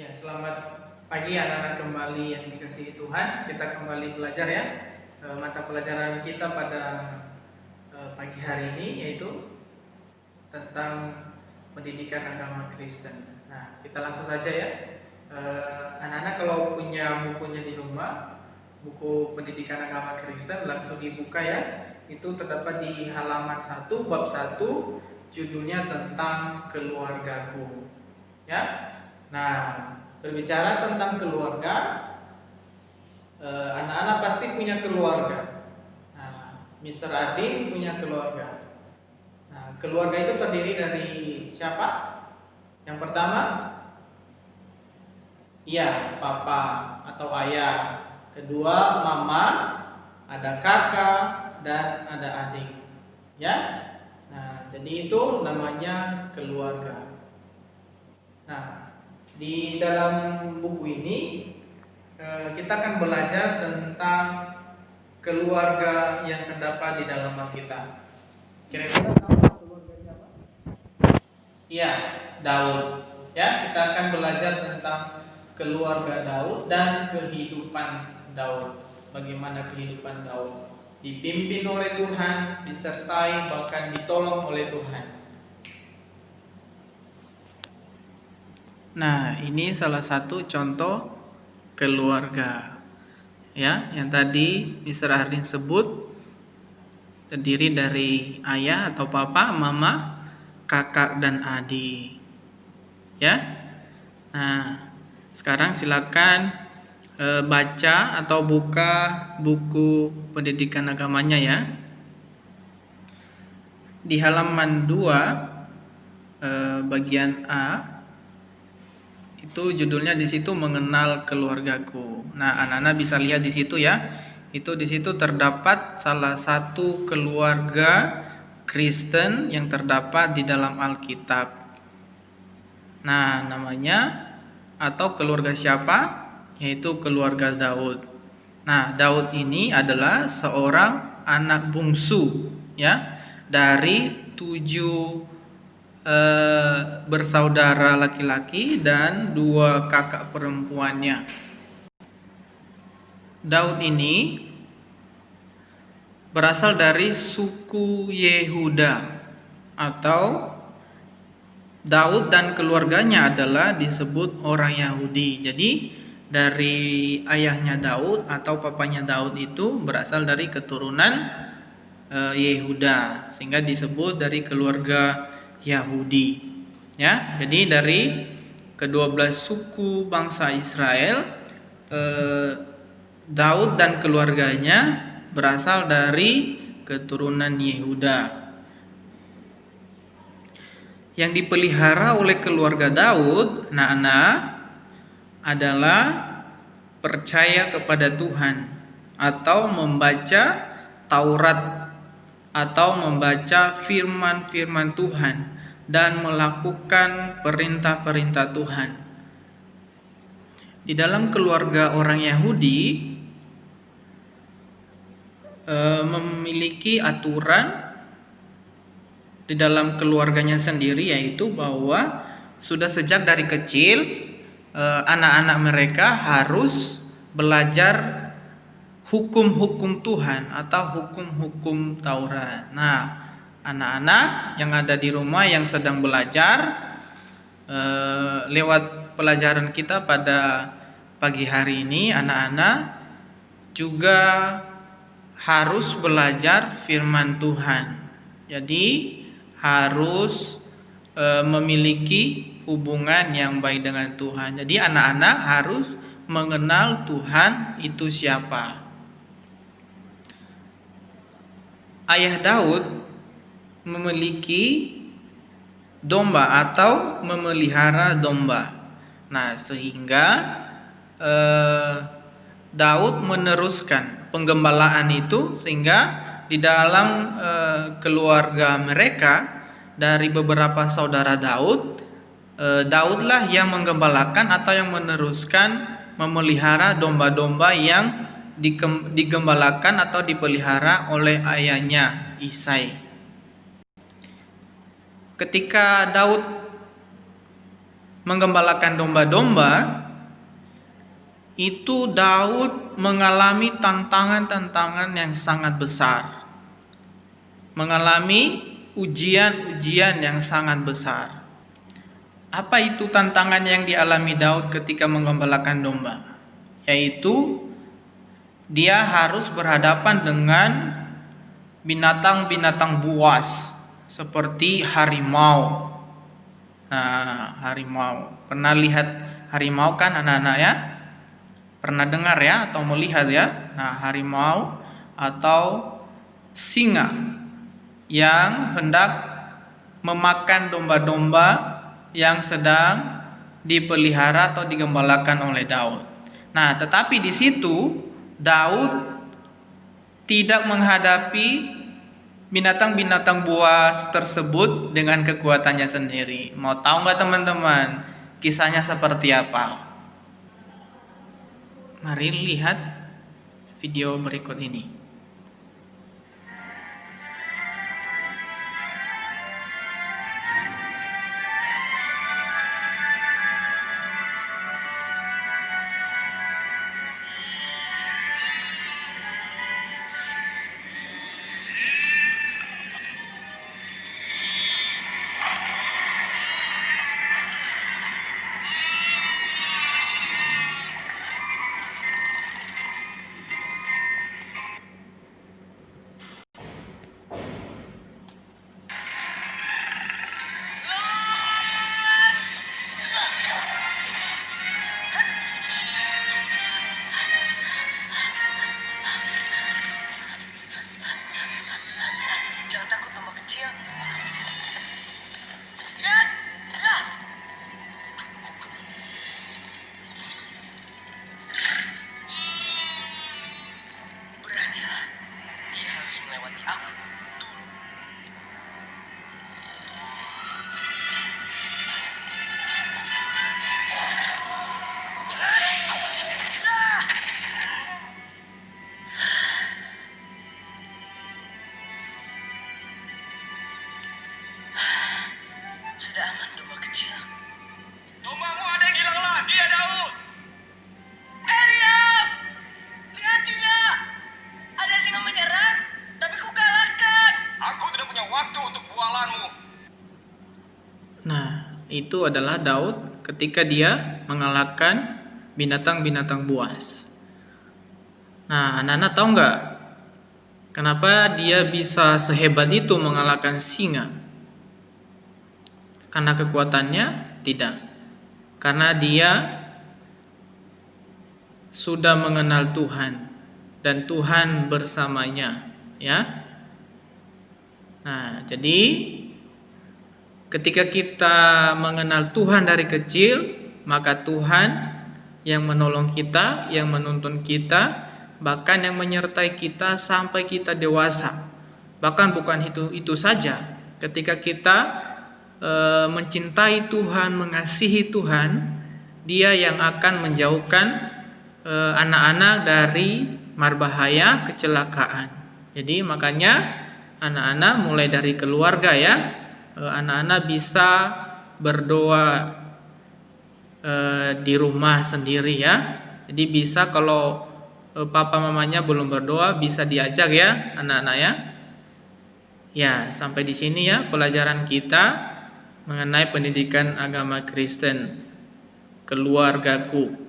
Ya, selamat pagi anak-anak kembali yang dikasihi Tuhan. Kita kembali belajar ya. Mata pelajaran kita pada pagi hari ini yaitu tentang pendidikan agama Kristen. Nah, kita langsung saja ya. Anak-anak kalau punya bukunya di rumah, buku pendidikan agama Kristen langsung dibuka ya. Itu terdapat di halaman 1 bab 1, judulnya tentang keluargaku. Ya. Nah, berbicara tentang keluarga, anak-anak pasti punya keluarga. Nah, Mr. Ading punya keluarga. Nah, keluarga itu terdiri dari siapa? Yang pertama, iya, papa atau ayah. Kedua, mama, ada kakak dan ada adik. Ya. Nah, jadi itu namanya keluarga. Nah, di dalam buku ini kita akan belajar tentang keluarga yang terdapat di dalam Alkitab. Kira-kira tahu keluarga siapa? Iya, Daud. Ya, kita akan belajar tentang keluarga Daud dan kehidupan Daud. Bagaimana kehidupan Daud dipimpin oleh Tuhan, disertai bahkan ditolong oleh Tuhan. Nah, ini salah satu contoh keluarga. Ya, yang tadi Mr. Harding sebut terdiri dari ayah atau papa, mama, kakak dan adik. Ya. Nah, sekarang silakan baca atau buka buku pendidikan agamanya ya. Di halaman 2 bagian A itu judulnya di situ mengenal keluargaku. Nah, anak-anak bisa lihat di situ ya. Itu di situ terdapat salah satu keluarga Kristen yang terdapat di dalam Alkitab. Nah, namanya atau keluarga siapa? Yaitu keluarga Daud. Nah, Daud ini adalah seorang anak bungsu ya dari 7 bersaudara laki-laki dan 2 kakak perempuannya. Daud ini berasal dari suku Yehuda, atau Daud dan keluarganya adalah disebut orang Yahudi. Jadi dari ayahnya Daud atau papanya Daud itu berasal dari keturunan Yehuda, sehingga disebut dari keluarga Yahudi. Ya, jadi dari ke-12 suku bangsa Israel, Daud dan keluarganya berasal dari keturunan Yehuda. Yang dipelihara oleh keluarga Daud, anak-anak, adalah percaya kepada Tuhan atau membaca Taurat atau membaca firman-firman Tuhan dan melakukan perintah-perintah Tuhan. Di dalam keluarga orang Yahudi memiliki aturan di dalam keluarganya sendiri, yaitu bahwa sudah sejak dari kecil anak-anak mereka harus belajar hukum-hukum Tuhan atau hukum-hukum Taurat. Nah, anak-anak yang ada di rumah yang sedang belajar lewat pelajaran kita pada pagi hari ini, anak-anak juga harus belajar firman Tuhan. Jadi harus memiliki hubungan yang baik dengan Tuhan. Jadi anak-anak harus mengenal Tuhan itu siapa. Ayah Daud memiliki domba atau memelihara domba. Nah, sehingga Daud meneruskan penggembalaan itu, sehingga di dalam keluarga mereka dari beberapa saudara Daud, Daudlah yang menggembalakan atau yang meneruskan memelihara domba-domba yang digembalakan atau dipelihara oleh ayahnya Isai. Ketika Daud menggembalakan domba-domba, itu Daud mengalami tantangan-tantangan yang sangat besar. Mengalami ujian-ujian yang sangat besar. Apa itu tantangan yang dialami Daud ketika menggembalakan domba? Yaitu dia harus berhadapan dengan binatang-binatang buas seperti harimau. Nah, harimau. Pernah lihat harimau kan anak-anak ya? Pernah dengar ya atau melihat ya? Nah, harimau atau singa yang hendak memakan domba-domba yang sedang dipelihara atau digembalakan oleh Daud. Nah, tetapi di situ Daud tidak menghadapi binatang-binatang buas tersebut dengan kekuatannya sendiri. Mau tahu nggak teman-teman kisahnya seperti apa? Mari lihat video berikut ini. Sudah aman, domba kecil. Dombamu ada yang hilang lagi ya, Daud? Eliab! Lihat tidak! Ada singa menyerang, tapi ku kalahkan. Aku tidak punya waktu untuk bualanmu. Nah, itu adalah Daud ketika dia mengalahkan binatang-binatang buas. Nah, anak-anak tahu nggak kenapa dia bisa sehebat itu mengalahkan singa? Karena kekuatannya? Tidak. Karena dia sudah mengenal Tuhan dan Tuhan bersamanya, ya. Nah, jadi ketika kita mengenal Tuhan dari kecil, maka Tuhan yang menolong kita, yang menuntun kita, bahkan yang menyertai kita sampai kita dewasa. Bahkan bukan itu saja. Ketika kita mencintai Tuhan, mengasihi Tuhan, Dia yang akan menjauhkan anak-anak dari marbahaya kecelakaan. Jadi makanya anak-anak mulai dari keluarga ya, anak-anak bisa berdoa di rumah sendiri ya. Jadi bisa kalau papa mamanya belum berdoa bisa diajak ya anak-anak ya. Ya, sampai di sini ya pelajaran kita mengenai pendidikan agama Kristen, keluargaku.